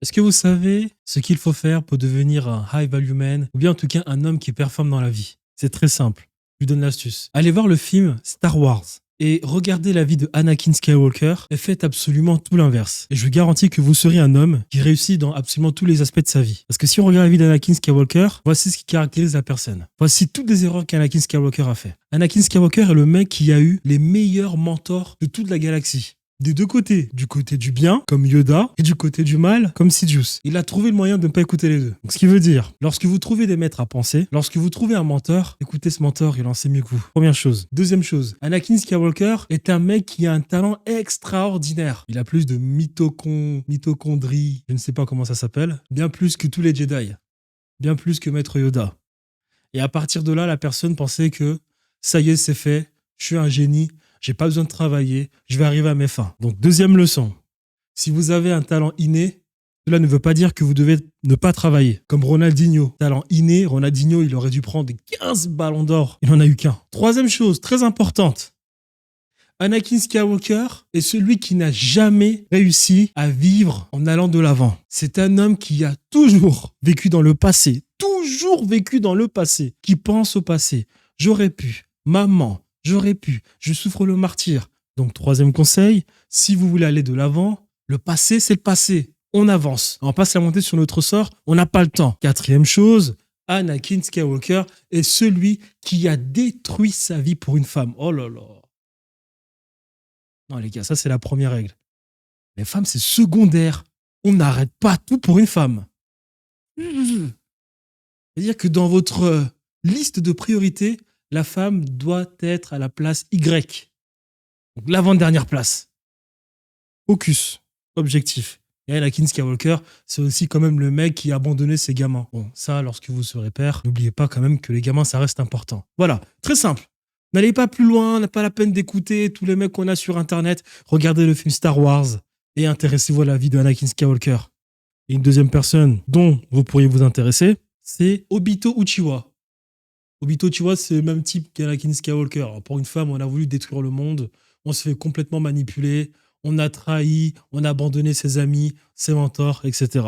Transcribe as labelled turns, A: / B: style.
A: Est-ce que vous savez ce qu'il faut faire pour devenir un high value man ou bien en tout cas un homme qui performe dans la vie? C'est très simple. Je vous donne l'astuce. Allez voir le film Star Wars et regardez la vie de Anakin Skywalker et faites absolument tout l'inverse. Et je vous garantis que vous serez un homme qui réussit dans absolument tous les aspects de sa vie. Parce que si on regarde la vie d'Anakin Skywalker, voici ce qui caractérise la personne. Voici toutes les erreurs qu'Anakin Skywalker a fait. Anakin Skywalker est le mec qui a eu les meilleurs mentors de toute la galaxie. Des deux côtés, du côté du bien, comme Yoda, et du côté du mal, comme Sidious. Il a trouvé le moyen de ne pas écouter les deux. Donc, ce qui veut dire, lorsque vous trouvez des maîtres à penser, lorsque vous trouvez un mentor, écoutez ce mentor, il en sait mieux que vous. Première chose. Deuxième chose, Anakin Skywalker est un mec qui a un talent extraordinaire. Il a plus de mitochondrie, je ne sais pas comment ça s'appelle, bien plus que tous les Jedi, bien plus que Maître Yoda. Et à partir de là, la personne pensait que ça y est, c'est fait, je suis un génie, j'ai pas besoin de travailler, je vais arriver à mes fins. Donc, deuxième leçon. Si vous avez un talent inné, cela ne veut pas dire que vous devez ne pas travailler. Comme Ronaldinho. Talent inné, Ronaldinho, il aurait dû prendre 15 ballons d'or. Il n'en a eu qu'un. Troisième chose, très importante. Anakin Skywalker est celui qui n'a jamais réussi à vivre en allant de l'avant. C'est un homme qui a toujours vécu dans le passé. Toujours vécu dans le passé. Qui pense au passé. J'aurais pu. Maman. J'aurais pu, je souffre le martyre. Donc, troisième conseil, si vous voulez aller de l'avant, le passé, c'est le passé. On avance. On passe la montée sur notre sort, on n'a pas le temps. Quatrième chose, Anakin Skywalker est celui qui a détruit sa vie pour une femme. Oh là là. Non les gars, ça c'est la première règle. Les femmes, c'est secondaire. On n'arrête pas tout pour une femme. C'est-à-dire que dans votre liste de priorités, la femme doit être à la place Y. Donc l'avant-dernière place. Focus, objectif. Et Anakin Skywalker, c'est aussi quand même le mec qui a abandonné ses gamins. Bon, ça, lorsque vous serez père, n'oubliez pas quand même que les gamins, ça reste important. Voilà, très simple. N'allez pas plus loin, n'a pas la peine d'écouter tous les mecs qu'on a sur Internet. Regardez le film Star Wars et intéressez-vous à la vie de Anakin Skywalker. Et une deuxième personne dont vous pourriez vous intéresser, c'est Obito Uchiwa. Obito Uchiwa, c'est le même type qu'Anakin Skywalker. Alors, pour une femme, on a voulu détruire le monde, on se fait complètement manipuler, on a trahi, on a abandonné ses amis, ses mentors, etc.